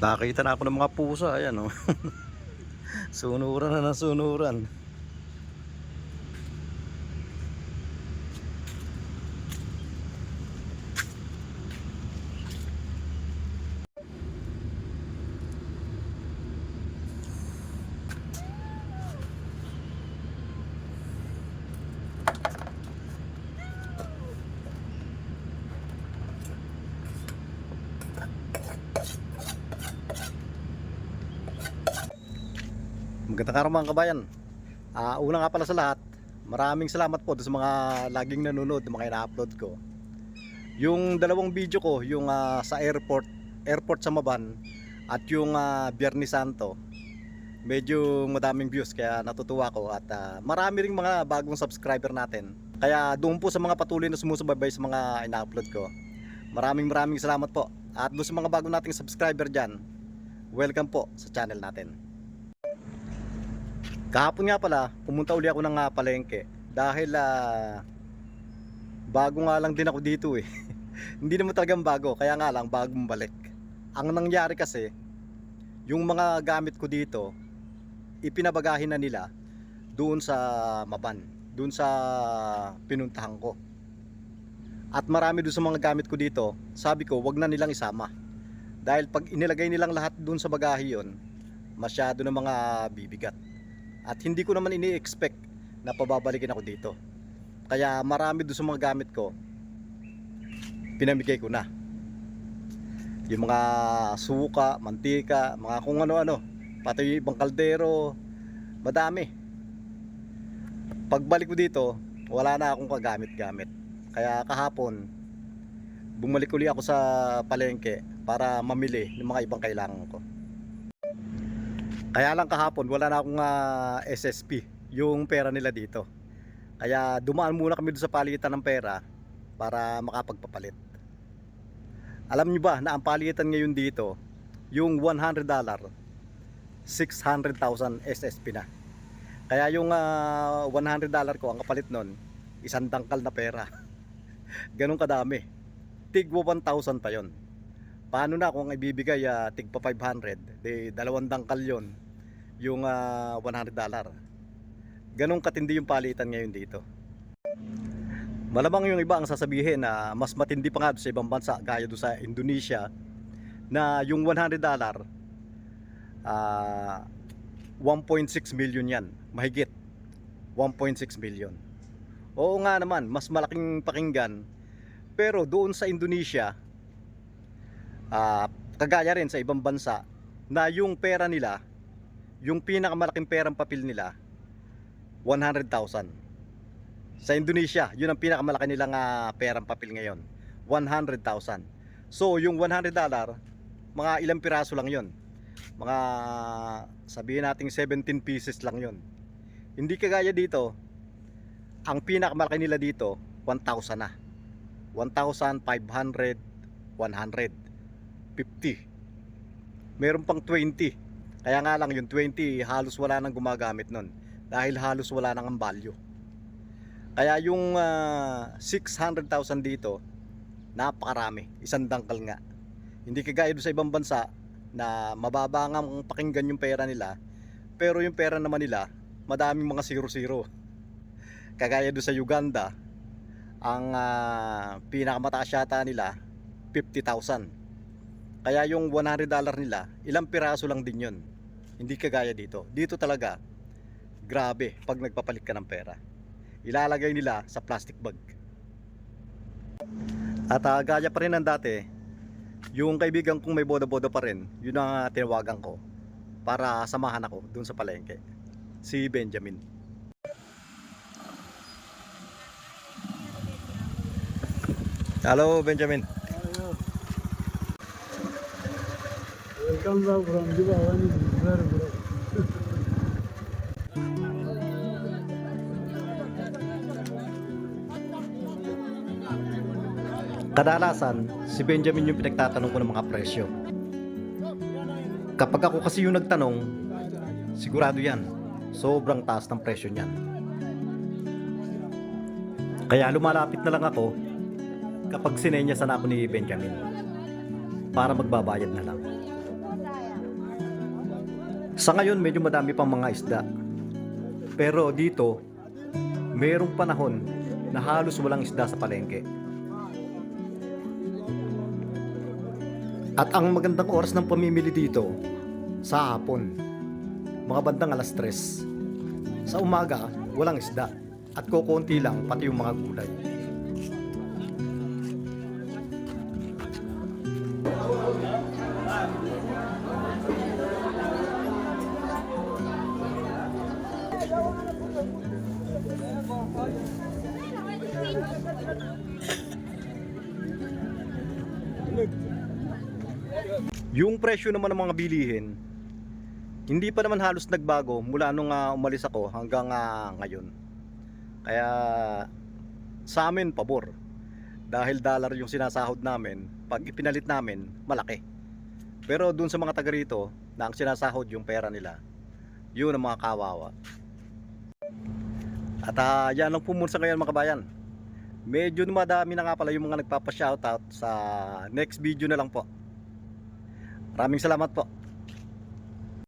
Nakakita na ako ng mga pusa, ayan oh. Sunuran na ng sunuran. Magandang araw mga kabayan. Una nga pala sa lahat, maraming salamat po sa mga laging nanonood ng mga ina-upload ko. Yung dalawang video ko, yung sa airport sa Maban at yung Biyernes Santo, medyo madaming views kaya natutuwa ko at marami ring mga bagong subscriber natin. Kaya doon po sa mga patuloy na sumusubaybay sa mga ina-upload ko, maraming salamat po. At doon sa mga bagong nating subscriber dyan, welcome po sa channel natin. Kahapon nga pala, pumunta uli ako ng palengke dahil bago nga lang din ako dito eh. Hindi naman talagang bago, kaya nga lang bagong balik. Ang nangyari kasi, yung mga gamit ko dito, ipinabagahin na nila doon sa Maban, doon sa pinuntahan ko. At marami doon sa mga gamit ko dito, sabi ko wag na nilang isama. Dahil pag inilagay nilang lahat doon sa bagahe yon, masyado na mga bibigat. At hindi ko naman ini-expect na pababalikin ako dito. Kaya marami doon sa mga gamit ko, pinamigay ko na. Yung mga suka, mantika, mga kung ano-ano, pati yung ibang kaldero, madami. Pagbalik ko dito, wala na akong kagamit-gamit. Kaya kahapon, bumalik uli ako sa palengke para mamili ng mga ibang kailangan ko. Kaya lang kahapon wala na akong SSP, yung pera nila dito. Kaya dumaan muna kami doon sa palitan ng pera para makapagpapalit. Alam nyo ba na ang palitan ngayon dito, yung $100, 600,000 SSP na. Kaya yung $100 ko, ang kapalit nun, isang dangkal na pera. Ganun kadami. Tigwa 1,000 pa yon. Paano na kung ibibigay tigpa 500, di dalawang dangkal yon, yung $100. Ganong katindi yung palitan ngayon dito. Malamang yung iba ang sasabihin na mas matindi pa nga sa ibang bansa, gaya doon sa Indonesia, na yung $100 1.6 million yan, mahigit 1.6 million. Oo nga naman, mas malaking pakinggan, pero doon sa Indonesia, kagaya rin sa ibang bansa, na yung pera nila, yung pinakamalaking perang papel nila, 100,000. Sa Indonesia, yun ang pinakamalaki nilang perang papel ngayon, 100,000. So yung $100, mga ilang piraso lang yun, mga sabihin nating 17 pieces lang yun. Hindi kagaya dito, ang pinakamalaki nila dito 1,000 na, 1,500, 100, 50, meron pang 20. Kaya nga lang yung 20 halos wala nang gumagamit nun dahil halos wala nang ang value. Kaya yung 600,000 dito, napakarami, isang dangkal nga. Hindi kagaya doon sa ibang bansa na mababa nga ang pakinggan yung pera nila, pero yung pera naman nila madaming mga 00. Kagaya doon sa Uganda, ang pinakamataas yata nila 50,000. Kaya yung $100 nila, ilang piraso lang din yun. Hindi kagaya dito. Dito talaga, grabe pag nagpapalit ka ng pera. Ilalagay nila sa plastic bag. At gaya pa rin ng dati, yung kaibigan kong may boda-boda pa rin, yun ang tinawagan ko para samahan ako dun sa palengke. Si Benjamin. Hello Benjamin. Welcome back from Jibawani. Kadalasan, si Benjamin yung pinagtatanong ko ng mga presyo. Kapag ako kasi yung nagtanong, sigurado yan, sobrang taas ng presyo niyan. Kaya lumalapit na lang ako kapag sinenyasan ako ni Benjamin para magbabayad na lang. Sa ngayon medyo madami pang mga isda. Pero dito, merong panahon na halos walang isda sa palengke. At ang magandang oras ng pamimili dito, sa hapon, mga bandang alas 3. Sa umaga, walang isda at kukunti lang pati yung mga gulay. Yung presyo naman ng mga bilihin, hindi pa naman halos nagbago mula nung umalis ako hanggang ngayon. Kaya sa amin pabor. Dahil dollar yung sinasahod namin, pag ipinalit namin, malaki. Pero dun sa mga taga rito, na ang sinasahod yung pera nila, yun ang mga kawawa. At yan lang po muna sa ngayon mga kabayan. Medyo madami na nga pala yung mga nagpapa-shoutout. Sa next video na lang po. Maraming salamat po.